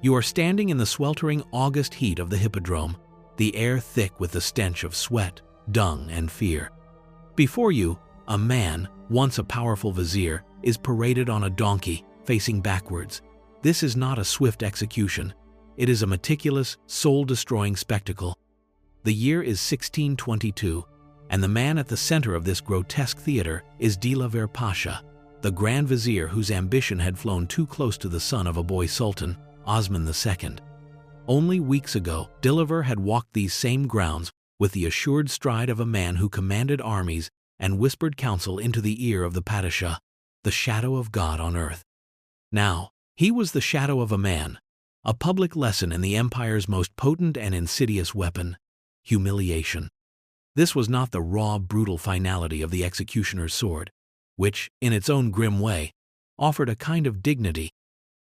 You are standing in the sweltering August heat of the hippodrome, the air thick with the stench of sweat, dung, and fear. Before you, a man, once a powerful vizier, is paraded on a donkey, facing backwards. This is not a swift execution. It is a meticulous, soul-destroying spectacle. The year is 1622, and the man at the center of this grotesque theater is Dilaver Pasha, the Grand Vizier whose ambition had flown too close to the son of a boy sultan, Osman II. Only weeks ago, Dilaver had walked these same grounds with the assured stride of a man who commanded armies and whispered counsel into the ear of the Padishah, the shadow of God on earth. Now, he was the shadow of a man, a public lesson in the empire's most potent and insidious weapon, humiliation. This was not the raw, brutal finality of the executioner's sword, which, in its own grim way, offered a kind of dignity.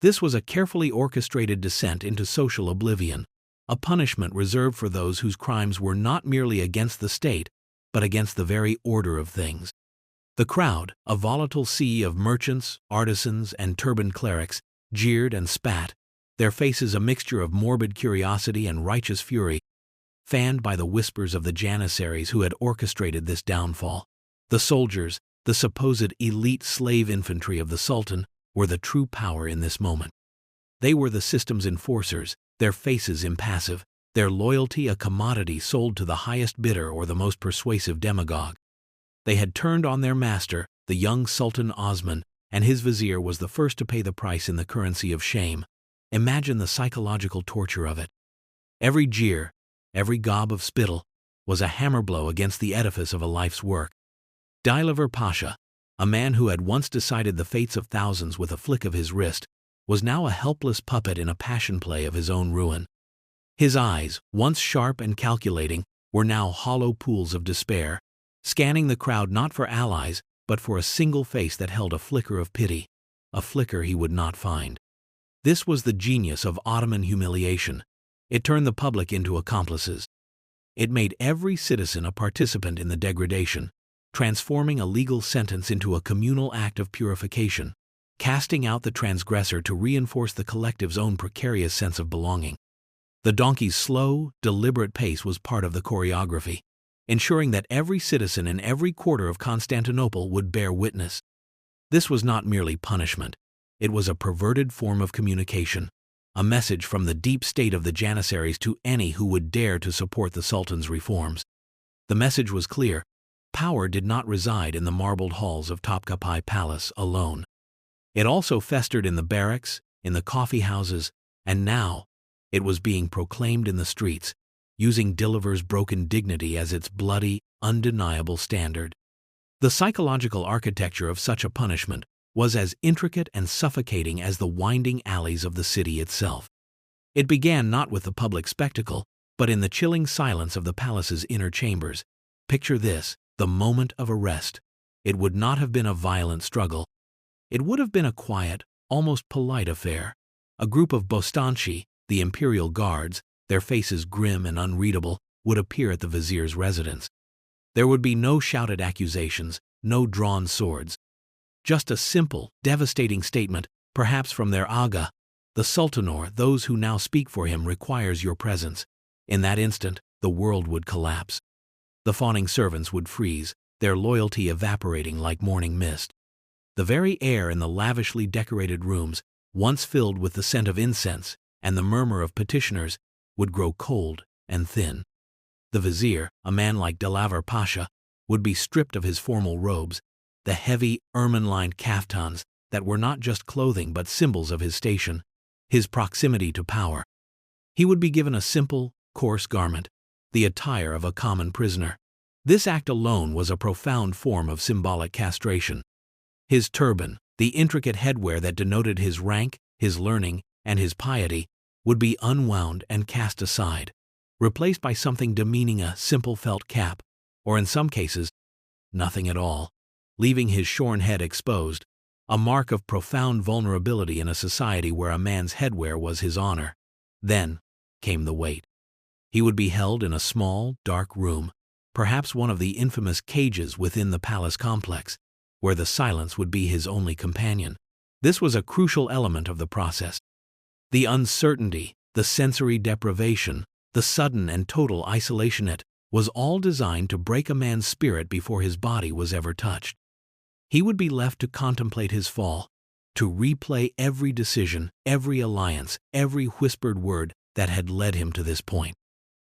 This was a carefully orchestrated descent into social oblivion, a punishment reserved for those whose crimes were not merely against the state, but against the very order of things. The crowd, a volatile sea of merchants, artisans, and turbaned clerics, jeered and spat, their faces a mixture of morbid curiosity and righteous fury, fanned by the whispers of the janissaries who had orchestrated this downfall. The soldiers, the supposed elite slave infantry of the Sultan, were the true power in this moment. They were the system's enforcers, their faces impassive, their loyalty a commodity sold to the highest bidder or the most persuasive demagogue. They had turned on their master, the young Sultan Osman, and his vizier was the first to pay the price in the currency of shame. Imagine the psychological torture of it. Every jeer, every gob of spittle, was a hammer blow against the edifice of a life's work. Dilaver Pasha, a man who had once decided the fates of thousands with a flick of his wrist, was now a helpless puppet in a passion play of his own ruin. His eyes, once sharp and calculating, were now hollow pools of despair, scanning the crowd not for allies, but for a single face that held a flicker of pity, a flicker he would not find. This was the genius of Ottoman humiliation. It turned the public into accomplices. It made every citizen a participant in the degradation, transforming a legal sentence into a communal act of purification, casting out the transgressor to reinforce the collective's own precarious sense of belonging. The donkey's slow, deliberate pace was part of the choreography, ensuring that every citizen in every quarter of Constantinople would bear witness. This was not merely punishment. It was a perverted form of communication, a message from the deep state of the janissaries to any who would dare to support the Sultan's reforms. The message was clear. Power did not reside in the marbled halls of Topkapi Palace alone. It also festered in the barracks, in the coffee houses, and now it was being proclaimed in the streets, using Dilaver's broken dignity as its bloody, undeniable standard. The psychological architecture of such a punishment was as intricate and suffocating as the winding alleys of the city itself. It began not with the public spectacle, but in the chilling silence of the palace's inner chambers. Picture this, the moment of arrest. It would not have been a violent struggle. It would have been a quiet, almost polite affair. A group of bostanchi, the imperial guards, their faces grim and unreadable, would appear at the vizier's residence. There would be no shouted accusations, no drawn swords. Just a simple, devastating statement, perhaps from their aga. The Sultan or those who now speak for him requires your presence. In that instant, the world would collapse. The fawning servants would freeze, their loyalty evaporating like morning mist. The very air in the lavishly decorated rooms, once filled with the scent of incense and the murmur of petitioners, would grow cold and thin. The vizier, a man like Dilaver Pasha, would be stripped of his formal robes, the heavy, ermine-lined kaftans that were not just clothing but symbols of his station, his proximity to power. He would be given a simple, coarse garment, the attire of a common prisoner. This act alone was a profound form of symbolic castration. His turban, the intricate headwear that denoted his rank, his learning, and his piety, would be unwound and cast aside, replaced by something demeaning, a simple felt cap, or in some cases, nothing at all, leaving his shorn head exposed, a mark of profound vulnerability in a society where a man's headwear was his honor. Then came the wait. He would be held in a small, dark room, perhaps one of the infamous cages within the palace complex, where the silence would be his only companion. This was a crucial element of the process. The uncertainty, the sensory deprivation, the sudden and total isolation, it was all designed to break a man's spirit before his body was ever touched. He would be left to contemplate his fall, to replay every decision, every alliance, every whispered word that had led him to this point.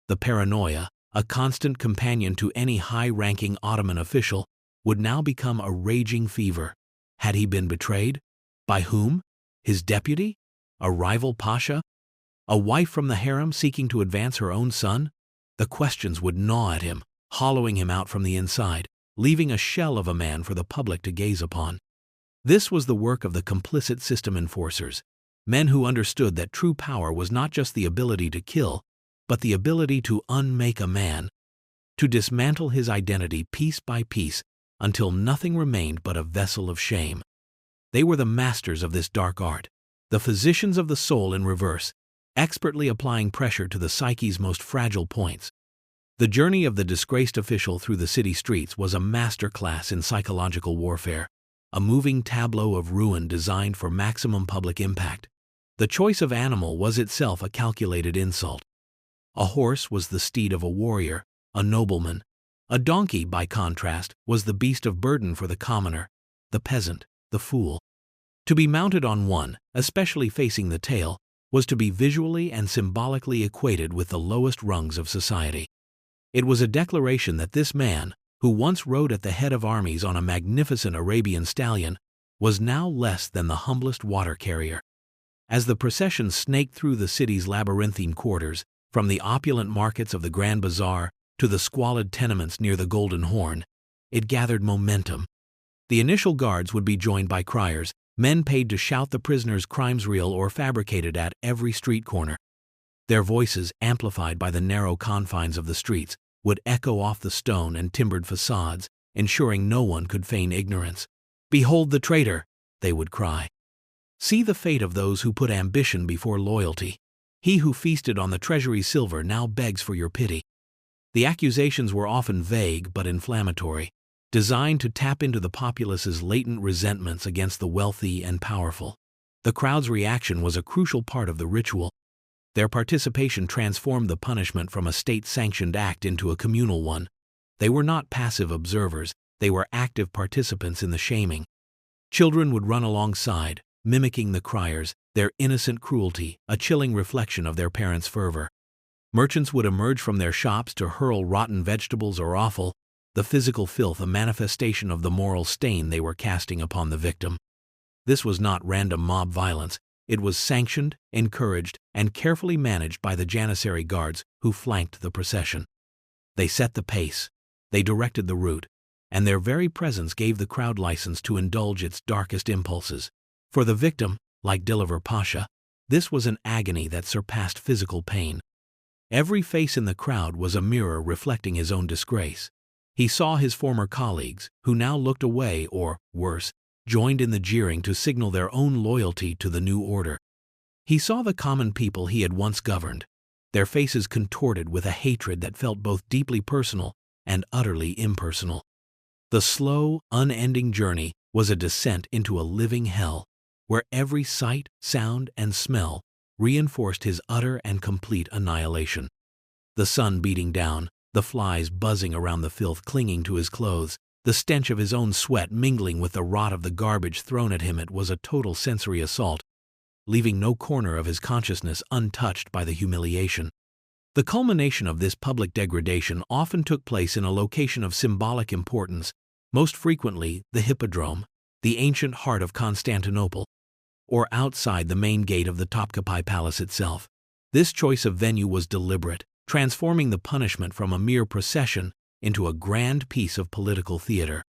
The paranoia, a constant companion to any high-ranking Ottoman official, would now become a raging fever. Had he been betrayed? By whom? His deputy? A rival pasha? A wife from the harem seeking to advance her own son? The questions would gnaw at him, hollowing him out from the inside, leaving a shell of a man for the public to gaze upon. This was the work of the complicit system enforcers, men who understood that true power was not just the ability to kill, but the ability to unmake a man, to dismantle his identity piece by piece until nothing remained but a vessel of shame. They were the masters of this dark art, the physicians of the soul in reverse, expertly applying pressure to the psyche's most fragile points. The journey of the disgraced official through the city streets was a masterclass in psychological warfare, a moving tableau of ruin designed for maximum public impact. The choice of animal was itself a calculated insult. A horse was the steed of a warrior, a nobleman. A donkey, by contrast, was the beast of burden for the commoner, the peasant, the fool. To be mounted on one, especially facing the tail, was to be visually and symbolically equated with the lowest rungs of society. It was a declaration that this man, who once rode at the head of armies on a magnificent Arabian stallion, was now less than the humblest water carrier. As the procession snaked through the city's labyrinthine quarters, from the opulent markets of the Grand Bazaar to the squalid tenements near the Golden Horn, it gathered momentum. The initial guards would be joined by criers, men paid to shout the prisoners' crimes real or fabricated at every street corner. Their voices, amplified by the narrow confines of the streets, would echo off the stone and timbered facades, ensuring no one could feign ignorance. "Behold the traitor!" they would cry. "See the fate of those who put ambition before loyalty. He who feasted on the treasury's silver now begs for your pity." The accusations were often vague but inflammatory, designed to tap into the populace's latent resentments against the wealthy and powerful. The crowd's reaction was a crucial part of the ritual. Their participation transformed the punishment from a state-sanctioned act into a communal one. They were not passive observers, they were active participants in the shaming. Children would run alongside, mimicking the criers, their innocent cruelty, a chilling reflection of their parents' fervor. Merchants would emerge from their shops to hurl rotten vegetables or offal, the physical filth a manifestation of the moral stain they were casting upon the victim. This was not random mob violence. It was sanctioned, encouraged, and carefully managed by the Janissary guards who flanked the procession. They set the pace, they directed the route, and their very presence gave the crowd license to indulge its darkest impulses. For the victim, like Dilaver Pasha, this was an agony that surpassed physical pain. Every face in the crowd was a mirror reflecting his own disgrace. He saw his former colleagues, who now looked away or, worse, joined in the jeering to signal their own loyalty to the new order. He saw the common people he had once governed, their faces contorted with a hatred that felt both deeply personal and utterly impersonal. The slow, unending journey was a descent into a living hell, where every sight, sound, and smell reinforced his utter and complete annihilation. The sun beating down, the flies buzzing around the filth clinging to his clothes, the stench of his own sweat mingling with the rot of the garbage thrown at him, it was a total sensory assault, leaving no corner of his consciousness untouched by the humiliation. The culmination of this public degradation often took place in a location of symbolic importance, most frequently the Hippodrome, the ancient heart of Constantinople, or outside the main gate of the Topkapi Palace itself. This choice of venue was deliberate, transforming the punishment from a mere procession into a grand piece of political theater.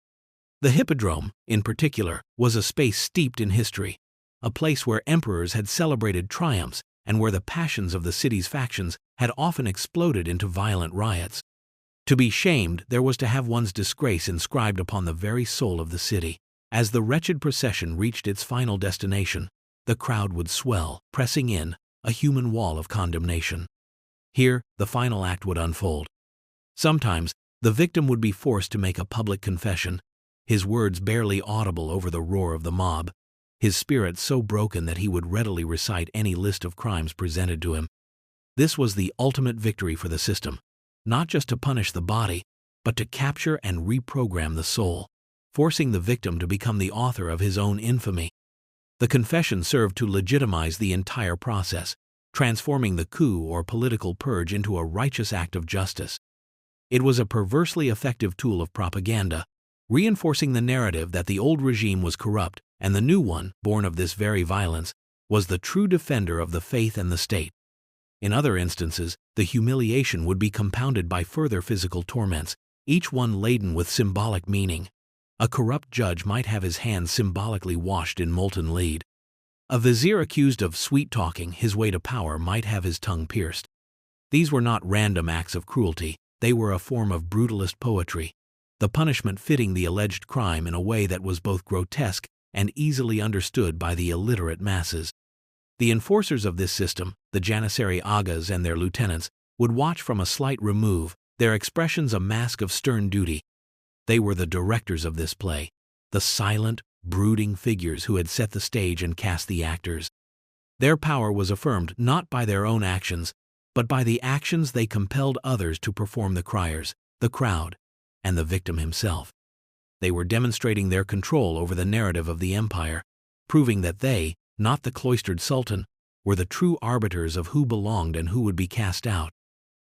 The Hippodrome, in particular, was a space steeped in history, a place where emperors had celebrated triumphs and where the passions of the city's factions had often exploded into violent riots. To be shamed, there was to have one's disgrace inscribed upon the very soul of the city. As the wretched procession reached its final destination, the crowd would swell, pressing in, a human wall of condemnation. Here, the final act would unfold. Sometimes, the victim would be forced to make a public confession, his words barely audible over the roar of the mob. his spirit so broken that he would readily recite any list of crimes presented to him. This was the ultimate victory for the system, not just to punish the body, but to capture and reprogram the soul, forcing the victim to become the author of his own infamy. The confession served to legitimize the entire process, transforming the coup or political purge into a righteous act of justice. It was a perversely effective tool of propaganda, reinforcing the narrative that the old regime was corrupt and the new one, born of this very violence, was the true defender of the faith and the state. In other instances, the humiliation would be compounded by further physical torments, each one laden with symbolic meaning. A corrupt judge might have his hands symbolically washed in molten lead. A vizier accused of sweet-talking his way to power might have his tongue pierced. These were not random acts of cruelty, they were a form of brutalist poetry, the punishment fitting the alleged crime in a way that was both grotesque and easily understood by the illiterate masses. The enforcers of this system, the Janissary Agas and their lieutenants, would watch from a slight remove, their expressions a mask of stern duty. They were the directors of this play, the silent, brooding figures who had set the stage and cast the actors. Their power was affirmed not by their own actions, but by the actions they compelled others to perform: the criers, the crowd, and the victim himself. They were demonstrating their control over the narrative of the empire, proving that they, not the cloistered sultan, were the true arbiters of who belonged and who would be cast out.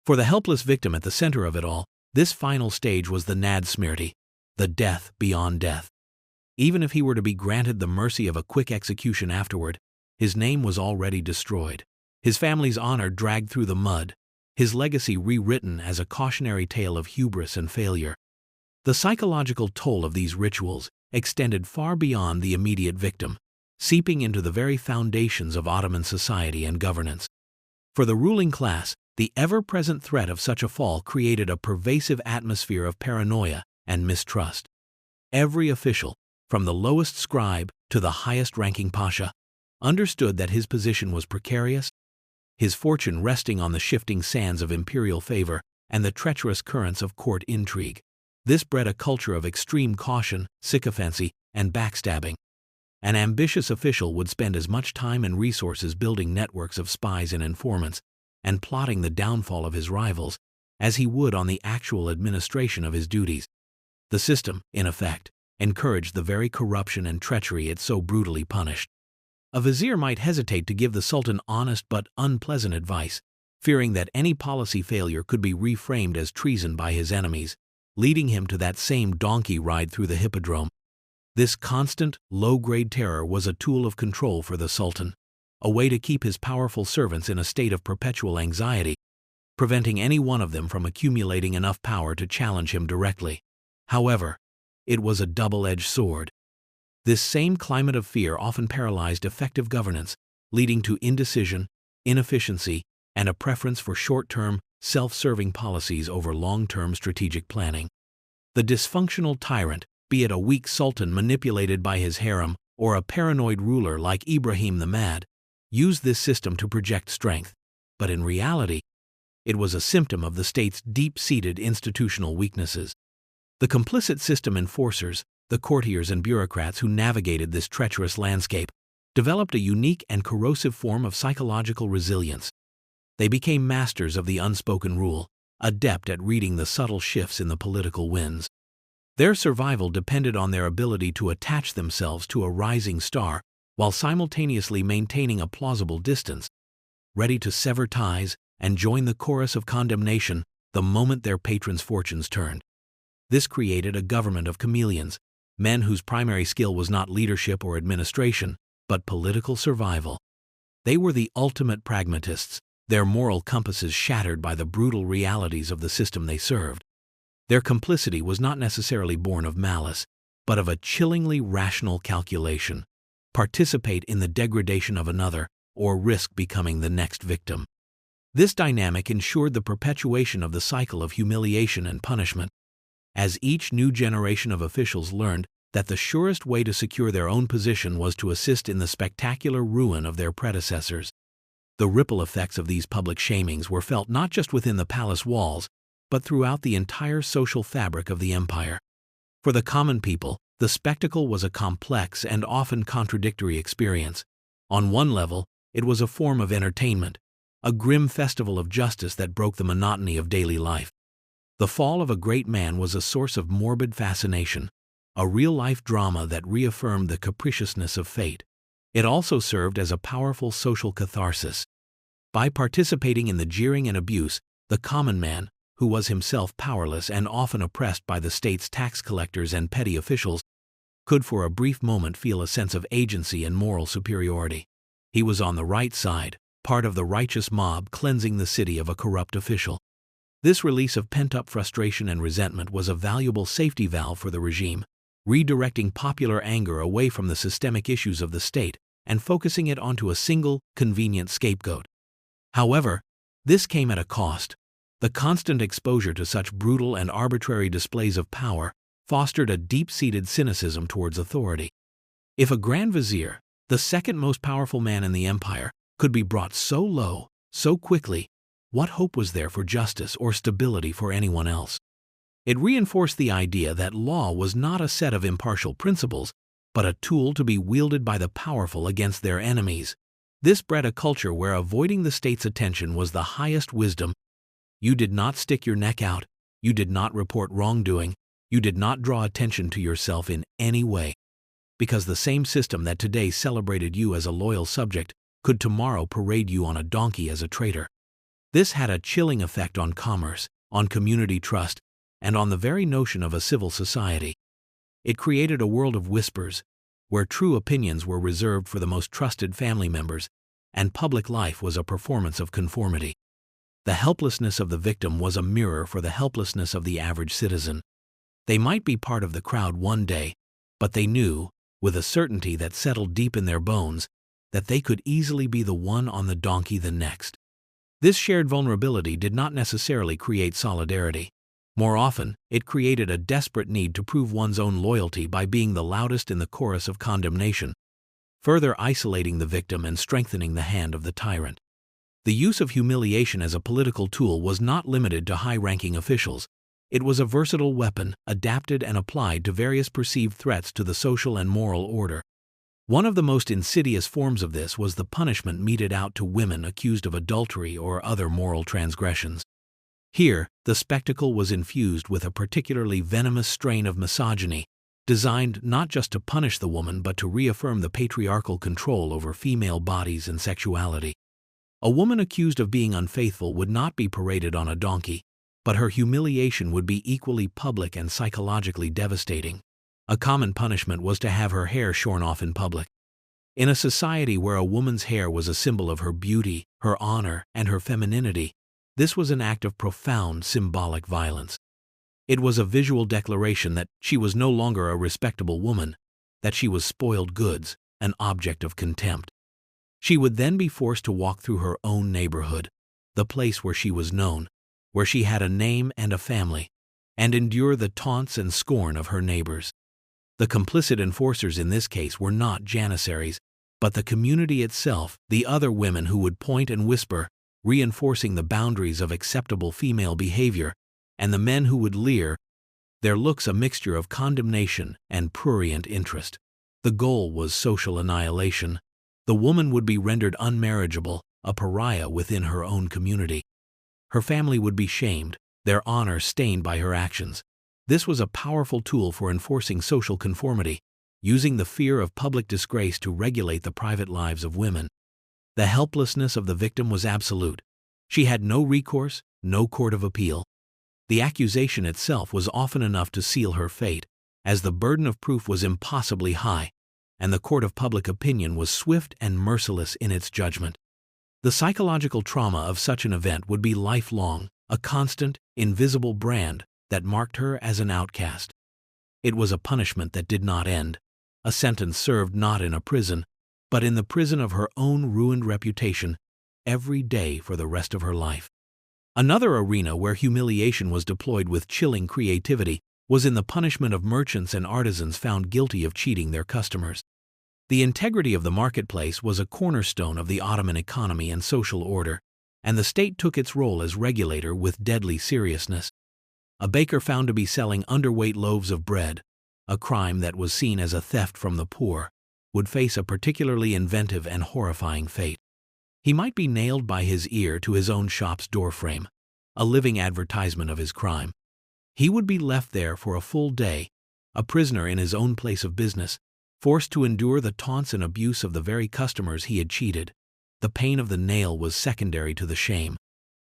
For the helpless victim at the center of it all, this final stage was the nadsmrti, the death beyond death. Even if he were to be granted the mercy of a quick execution afterward, his name was already destroyed, his family's honor dragged through the mud, his legacy rewritten as a cautionary tale of hubris and failure. The psychological toll of these rituals extended far beyond the immediate victim, seeping into the very foundations of Ottoman society and governance. For the ruling class, the ever-present threat of such a fall created a pervasive atmosphere of paranoia and mistrust. Every official, from the lowest scribe to the highest-ranking pasha, understood that his position was precarious, his fortune resting on the shifting sands of imperial favor and the treacherous currents of court intrigue. This bred a culture of extreme caution, sycophancy, and backstabbing. An ambitious official would spend as much time and resources building networks of spies and informants and plotting the downfall of his rivals as he would on the actual administration of his duties. The system, in effect, encouraged the very corruption and treachery it so brutally punished. A vizier might hesitate to give the sultan honest but unpleasant advice, fearing that any policy failure could be reframed as treason by his enemies, leading him to that same donkey ride through the hippodrome. This constant, low-grade terror was a tool of control for the sultan, a way to keep his powerful servants in a state of perpetual anxiety, preventing any one of them from accumulating enough power to challenge him directly. However, it was a double-edged sword. This same climate of fear often paralyzed effective governance, leading to indecision, inefficiency, and a preference for short-term, self-serving policies over long-term strategic planning. The dysfunctional tyrant, be it a weak sultan manipulated by his harem or a paranoid ruler like Ibrahim the Mad, used this system to project strength, but in reality, it was a symptom of the state's deep-seated institutional weaknesses. The complicit system enforcers, the courtiers and bureaucrats who navigated this treacherous landscape, developed a unique and corrosive form of psychological resilience. They became masters of the unspoken rule, adept at reading the subtle shifts in the political winds. Their survival depended on their ability to attach themselves to a rising star while simultaneously maintaining a plausible distance, ready to sever ties and join the chorus of condemnation the moment their patron's fortunes turned. This created a government of chameleons, men whose primary skill was not leadership or administration, but political survival. They were the ultimate pragmatists, their moral compasses shattered by the brutal realities of the system they served. Their complicity was not necessarily born of malice, but of a chillingly rational calculation: participate in the degradation of another or risk becoming the next victim. This dynamic ensured the perpetuation of the cycle of humiliation and punishment. As each new generation of officials learned that the surest way to secure their own position was to assist in the spectacular ruin of their predecessors, the ripple effects of these public shamings were felt not just within the palace walls, but throughout the entire social fabric of the empire. For the common people, The spectacle was a complex and often contradictory experience. On one level, it was a form of entertainment, a grim festival of justice that broke the monotony of daily life. The fall of a great man was a source of morbid fascination, a real-life drama that reaffirmed the capriciousness of fate. It also served as a powerful social catharsis. By participating in the jeering and abuse, the common man, who was himself powerless and often oppressed by the state's tax collectors and petty officials, could for a brief moment feel a sense of agency and moral superiority. He was on the right side, part of the righteous mob cleansing the city of a corrupt official. This release of pent-up frustration and resentment was a valuable safety valve for the regime, redirecting popular anger away from the systemic issues of the state and focusing it onto a single, convenient scapegoat. However, this came at a cost. The constant exposure to such brutal and arbitrary displays of power fostered a deep-seated cynicism towards authority. If a Grand Vizier, the second most powerful man in the empire, could be brought so low, so quickly, what hope was there for justice or stability for anyone else? It reinforced the idea that law was not a set of impartial principles, but a tool to be wielded by the powerful against their enemies. This bred a culture where avoiding the state's attention was the highest wisdom. You did not stick your neck out, you did not report wrongdoing, you did not draw attention to yourself in any way. Because the same system that today celebrated you as a loyal subject could tomorrow parade you on a donkey as a traitor. This had a chilling effect on commerce, on community trust, and on the very notion of a civil society. It created a world of whispers, where true opinions were reserved for the most trusted family members, and public life was a performance of conformity. The helplessness of the victim was a mirror for the helplessness of the average citizen. They might be part of the crowd one day, but they knew, with a certainty that settled deep in their bones, that they could easily be the one on the donkey the next. This shared vulnerability did not necessarily create solidarity. More often, it created a desperate need to prove one's own loyalty by being the loudest in the chorus of condemnation, further isolating the victim and strengthening the hand of the tyrant. The use of humiliation as a political tool was not limited to high-ranking officials. It was a versatile weapon, adapted and applied to various perceived threats to the social and moral order. One of the most insidious forms of this was the punishment meted out to women accused of adultery or other moral transgressions. Here, the spectacle was infused with a particularly venomous strain of misogyny, designed not just to punish the woman but to reaffirm the patriarchal control over female bodies and sexuality. A woman accused of being unfaithful would not be paraded on a donkey, but her humiliation would be equally public and psychologically devastating. A common punishment was to have her hair shorn off in public. In a society where a woman's hair was a symbol of her beauty, her honor, and her femininity, this was an act of profound symbolic violence. It was a visual declaration that she was no longer a respectable woman, that she was spoiled goods, an object of contempt. She would then be forced to walk through her own neighborhood, the place where she was known, where she had a name and a family, and endure the taunts and scorn of her neighbors. The complicit enforcers in this case were not janissaries, but the community itself, the other women who would point and whisper, reinforcing the boundaries of acceptable female behavior, and the men who would leer, their looks a mixture of condemnation and prurient interest. The goal was social annihilation. The woman would be rendered unmarriageable, a pariah within her own community. Her family would be shamed, their honor stained by her actions. This was a powerful tool for enforcing social conformity, using the fear of public disgrace to regulate the private lives of women. The helplessness of the victim was absolute. She had no recourse, no court of appeal. The accusation itself was often enough to seal her fate, as the burden of proof was impossibly high, and the court of public opinion was swift and merciless in its judgment. The psychological trauma of such an event would be lifelong, a constant, invisible brand that marked her as an outcast. It was a punishment that did not end, a sentence served not in a prison, but in the prison of her own ruined reputation, every day for the rest of her life. Another arena where humiliation was deployed with chilling creativity was in the punishment of merchants and artisans found guilty of cheating their customers. The integrity of the marketplace was a cornerstone of the Ottoman economy and social order, and the state took its role as regulator with deadly seriousness. A baker found to be selling underweight loaves of bread, a crime that was seen as a theft from the poor, would face a particularly inventive and horrifying fate. He might be nailed by his ear to his own shop's doorframe, a living advertisement of his crime. He would be left there for a full day, a prisoner in his own place of business, forced to endure the taunts and abuse of the very customers he had cheated. The pain of the nail was secondary to the shame.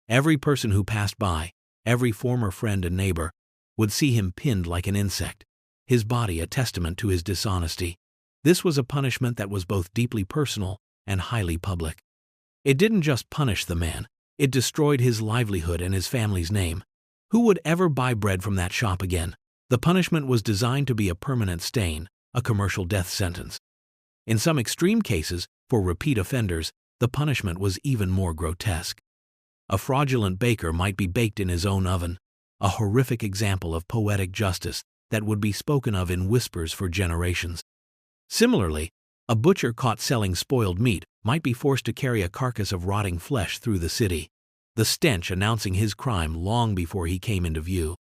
Every person who passed by, every former friend and neighbor, would see him pinned like an insect, his body a testament to his dishonesty. This was a punishment that was both deeply personal and highly public. It didn't just punish the man, it destroyed his livelihood and his family's name. Who would ever buy bread from that shop again? The punishment was designed to be a permanent stain, a commercial death sentence. In some extreme cases, for repeat offenders, the punishment was even more grotesque. A fraudulent baker might be baked in his own oven, a horrific example of poetic justice that would be spoken of in whispers for generations. Similarly, a butcher caught selling spoiled meat might be forced to carry a carcass of rotting flesh through the city, the stench announcing his crime long before he came into view.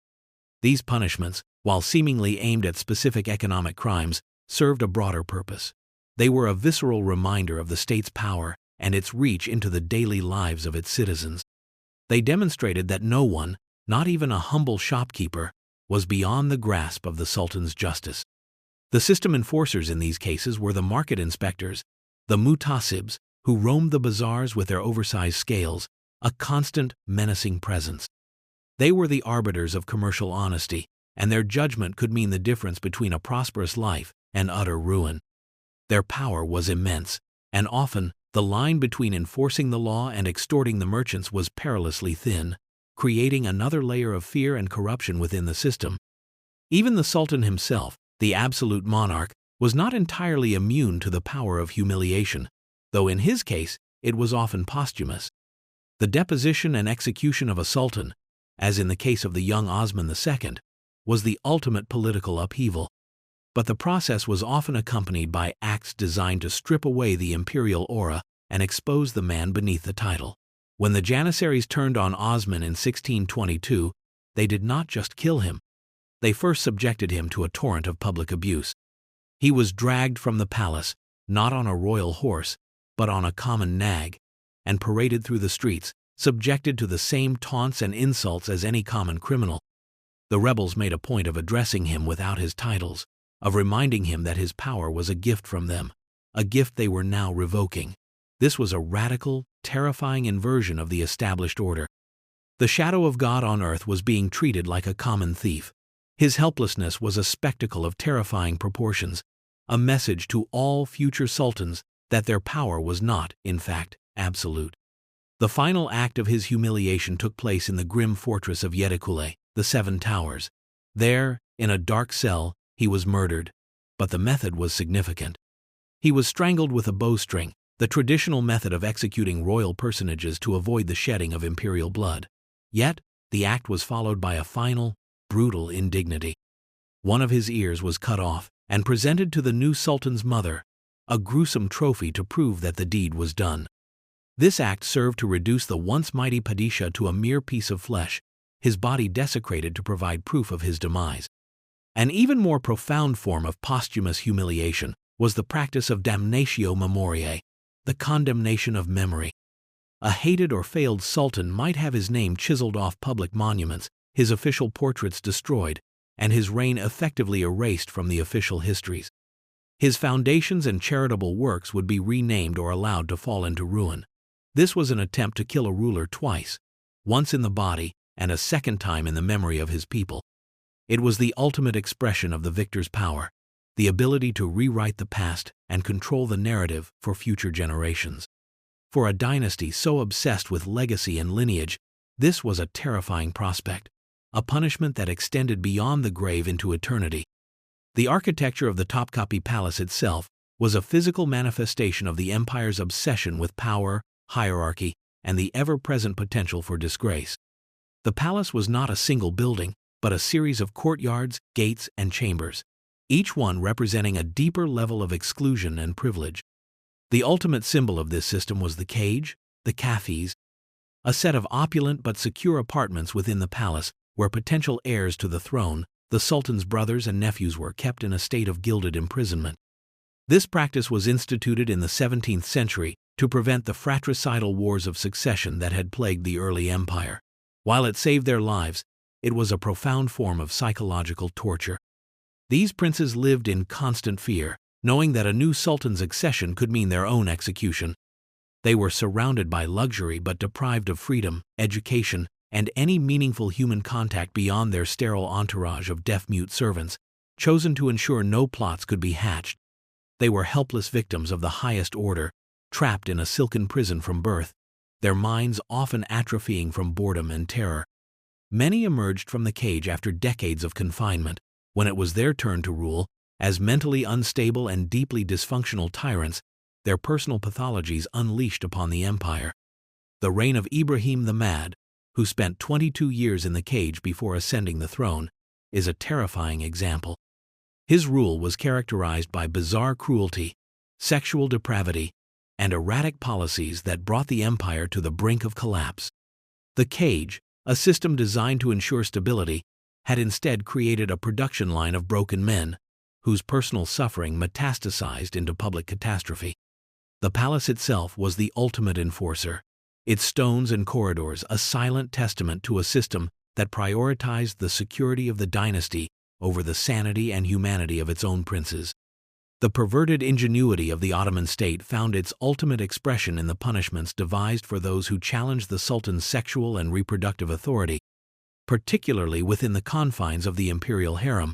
These punishments, while seemingly aimed at specific economic crimes, served a broader purpose. They were a visceral reminder of the state's power and its reach into the daily lives of its citizens. They demonstrated that no one, not even a humble shopkeeper, was beyond the grasp of the Sultan's justice. The system enforcers in these cases were the market inspectors, the mutasibs, who roamed the bazaars with their oversized scales, a constant, menacing presence. They were the arbiters of commercial honesty, and their judgment could mean the difference between a prosperous life and utter ruin. Their power was immense, and often the line between enforcing the law and extorting the merchants was perilously thin, creating another layer of fear and corruption within the system. Even the Sultan himself, the absolute monarch, was not entirely immune to the power of humiliation, though in his case it was often posthumous. The deposition and execution of a sultan, as in the case of the young Osman II, was the ultimate political upheaval. But the process was often accompanied by acts designed to strip away the imperial aura and expose the man beneath the title. When the Janissaries turned on Osman in 1622, they did not just kill him. They first subjected him to a torrent of public abuse. He was dragged from the palace, not on a royal horse, but on a common nag, and paraded through the streets, subjected to the same taunts and insults as any common criminal. The rebels made a point of addressing him without his titles, of reminding him that his power was a gift from them, a gift they were now revoking. This was a radical, terrifying inversion of the established order. The shadow of God on earth was being treated like a common thief. His helplessness was a spectacle of terrifying proportions, a message to all future sultans that their power was not, in fact, absolute. The final act of his humiliation took place in the grim fortress of Yedikule, the Seven Towers. There, in a dark cell, he was murdered, but the method was significant. He was strangled with a bowstring, the traditional method of executing royal personages to avoid the shedding of imperial blood. Yet, the act was followed by a final, brutal indignity. One of his ears was cut off and presented to the new sultan's mother, a gruesome trophy to prove that the deed was done. This act served to reduce the once mighty Padishah to a mere piece of flesh, his body desecrated to provide proof of his demise. An even more profound form of posthumous humiliation was the practice of damnatio memoriae, the condemnation of memory. A hated or failed sultan might have his name chiseled off public monuments, his official portraits destroyed, and his reign effectively erased from the official histories. His foundations and charitable works would be renamed or allowed to fall into ruin. This was an attempt to kill a ruler twice, once in the body and a second time in the memory of his people. It was the ultimate expression of the victor's power, the ability to rewrite the past and control the narrative for future generations. For a dynasty so obsessed with legacy and lineage, this was a terrifying prospect, a punishment that extended beyond the grave into eternity. The architecture of the Topkapi Palace itself was a physical manifestation of the empire's obsession with power, hierarchy, and the ever-present potential for disgrace. The palace was not a single building, but a series of courtyards, gates, and chambers, each one representing a deeper level of exclusion and privilege. The ultimate symbol of this system was the cage, the cafes, a set of opulent but secure apartments within the palace where potential heirs to the throne the Sultan's brothers and nephews were kept in a state of gilded imprisonment. This practice was instituted in the 17th century to prevent the fratricidal wars of succession that had plagued the early empire. While it saved their lives, it was a profound form of psychological torture. These princes lived in constant fear, knowing that a new sultan's accession could mean their own execution. They were surrounded by luxury but deprived of freedom, education, and any meaningful human contact beyond their sterile entourage of deaf-mute servants, chosen to ensure no plots could be hatched. They were helpless victims of the highest order, trapped in a silken prison from birth, their minds often atrophying from boredom and terror. Many emerged from the cage after decades of confinement, when it was their turn to rule, as mentally unstable and deeply dysfunctional tyrants, their personal pathologies unleashed upon the empire. The reign of Ibrahim the Mad, who spent 22 years in the cage before ascending the throne, is a terrifying example. His rule was characterized by bizarre cruelty, sexual depravity, and erratic policies that brought the empire to the brink of collapse. The cage, a system designed to ensure stability, had instead created a production line of broken men, whose personal suffering metastasized into public catastrophe. The palace itself was the ultimate enforcer, its stones and corridors a silent testament to a system that prioritized the security of the dynasty over the sanity and humanity of its own princes. The perverted ingenuity of the Ottoman state found its ultimate expression in the punishments devised for those who challenged the sultan's sexual and reproductive authority, particularly within the confines of the imperial harem.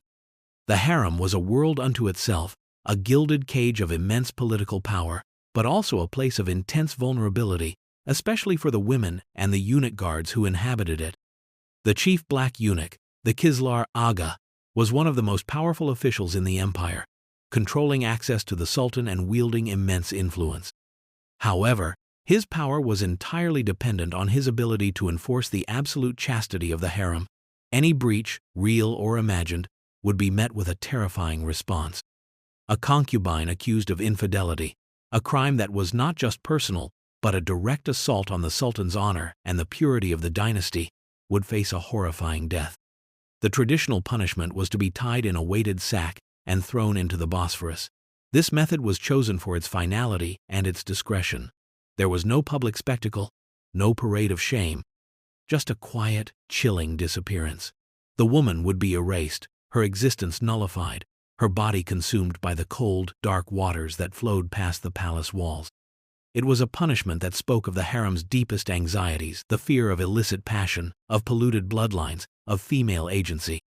The harem was a world unto itself, a gilded cage of immense political power, but also a place of intense vulnerability, especially for the women and the eunuch guards who inhabited it. The chief black eunuch, the Kislar Aga, was one of the most powerful officials in the empire, controlling access to the sultan and wielding immense influence. However, his power was entirely dependent on his ability to enforce the absolute chastity of the harem. Any breach, real or imagined, would be met with a terrifying response. A concubine accused of infidelity, a crime that was not just personal, but a direct assault on the sultan's honor and the purity of the dynasty, would face a horrifying death. The traditional punishment was to be tied in a weighted sack and thrown into the Bosphorus. This method was chosen for its finality and its discretion. There was no public spectacle, no parade of shame, just a quiet, chilling disappearance. The woman would be erased, her existence nullified, her body consumed by the cold, dark waters that flowed past the palace walls. It was a punishment that spoke of the harem's deepest anxieties, the fear of illicit passion, of polluted bloodlines, of female agency.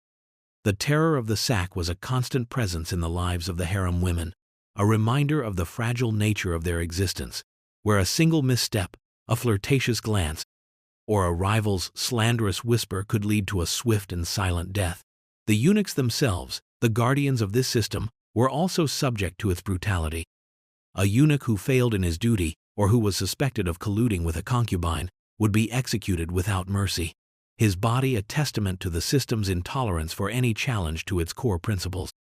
The terror of the sack was a constant presence in the lives of the harem women, a reminder of the fragile nature of their existence, where a single misstep, a flirtatious glance, or a rival's slanderous whisper could lead to a swift and silent death. The eunuchs themselves, the guardians of this system, were also subject to its brutality. A eunuch who failed in his duty, or who was suspected of colluding with a concubine, would be executed without mercy, his body a testament to the system's intolerance for any challenge to its core principles.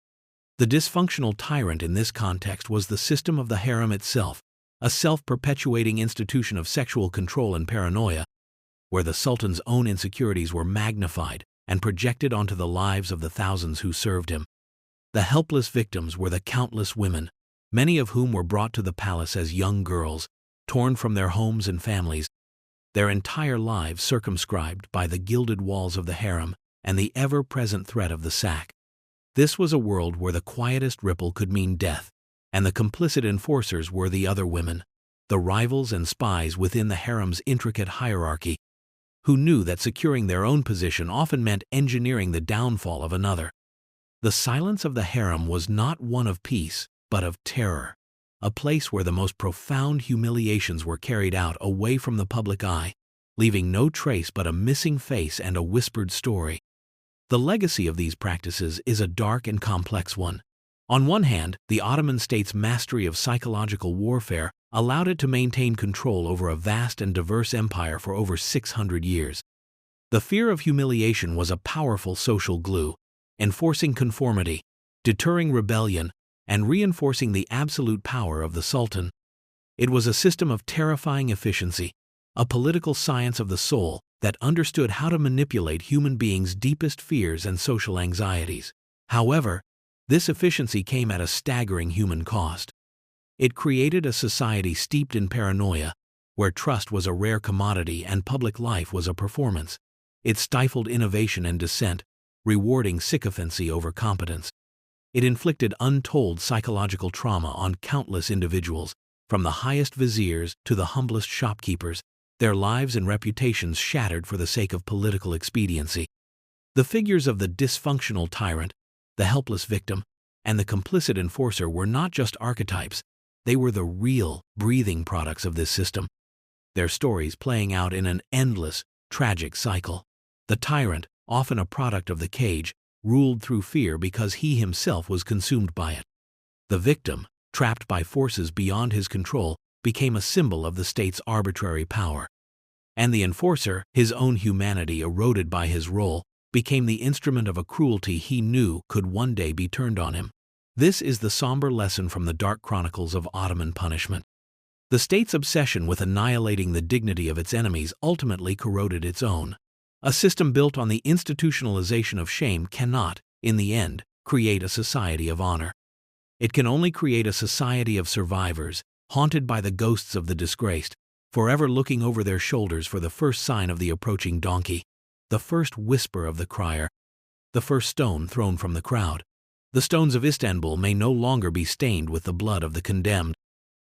The dysfunctional tyrant in this context was the system of the harem itself, a self-perpetuating institution of sexual control and paranoia, where the sultan's own insecurities were magnified and projected onto the lives of the thousands who served him. The helpless victims were the countless women, many of whom were brought to the palace as young girls, torn from their homes and families, their entire lives circumscribed by the gilded walls of the harem and the ever-present threat of the sack. This was a world where the quietest ripple could mean death, and the complicit enforcers were the other women, the rivals and spies within the harem's intricate hierarchy, who knew that securing their own position often meant engineering the downfall of another. The silence of the harem was not one of peace, but of terror, a place where the most profound humiliations were carried out away from the public eye, leaving no trace but a missing face and a whispered story. The legacy of these practices is a dark and complex one. On one hand, the Ottoman state's mastery of psychological warfare allowed it to maintain control over a vast and diverse empire for over 600 years. The fear of humiliation was a powerful social glue, enforcing conformity, deterring rebellion, and reinforcing the absolute power of the sultan. It was a system of terrifying efficiency, a political science of the soul that understood how to manipulate human beings' deepest fears and social anxieties. However, this efficiency came at a staggering human cost. It created a society steeped in paranoia, where trust was a rare commodity and public life was a performance. It stifled innovation and dissent, rewarding sycophancy over competence. It inflicted untold psychological trauma on countless individuals, from the highest viziers to the humblest shopkeepers, their lives and reputations shattered for the sake of political expediency. The figures of the dysfunctional tyrant, the helpless victim, and the complicit enforcer were not just archetypes, they were the real, breathing products of this system, their stories playing out in an endless, tragic cycle. The tyrant, often a product of the cage, ruled through fear because he himself was consumed by it. The victim, trapped by forces beyond his control, became a symbol of the state's arbitrary power. And the enforcer, his own humanity eroded by his role, became the instrument of a cruelty he knew could one day be turned on him. This is the somber lesson from the dark chronicles of Ottoman punishment. The state's obsession with annihilating the dignity of its enemies ultimately corroded its own. A system built on the institutionalization of shame cannot, in the end, create a society of honor. It can only create a society of survivors, haunted by the ghosts of the disgraced, forever looking over their shoulders for the first sign of the approaching donkey, the first whisper of the crier, the first stone thrown from the crowd. The stones of Istanbul may no longer be stained with the blood of the condemned,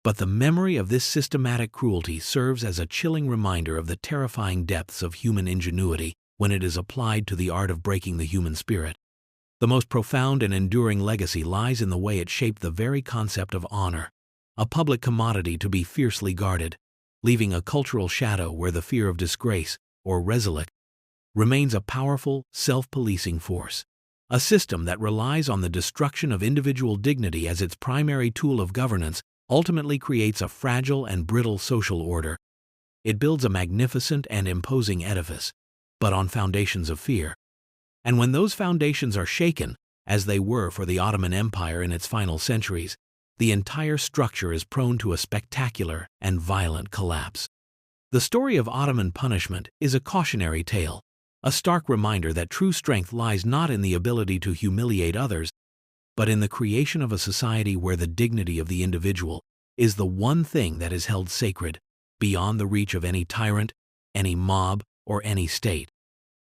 but the memory of this systematic cruelty serves as a chilling reminder of the terrifying depths of human ingenuity when it is applied to the art of breaking the human spirit. The most profound and enduring legacy lies in the way it shaped the very concept of honor, a public commodity to be fiercely guarded, leaving a cultural shadow where the fear of disgrace, or resilic, remains a powerful, self-policing force. A system that relies on the destruction of individual dignity as its primary tool of governance ultimately creates a fragile and brittle social order. It builds a magnificent and imposing edifice, but on foundations of fear. And when those foundations are shaken, as they were for the Ottoman Empire in its final centuries, the entire structure is prone to a spectacular and violent collapse. The story of Ottoman punishment is a cautionary tale, a stark reminder that true strength lies not in the ability to humiliate others, but in the creation of a society where the dignity of the individual is the one thing that is held sacred, beyond the reach of any tyrant, any mob, or any state.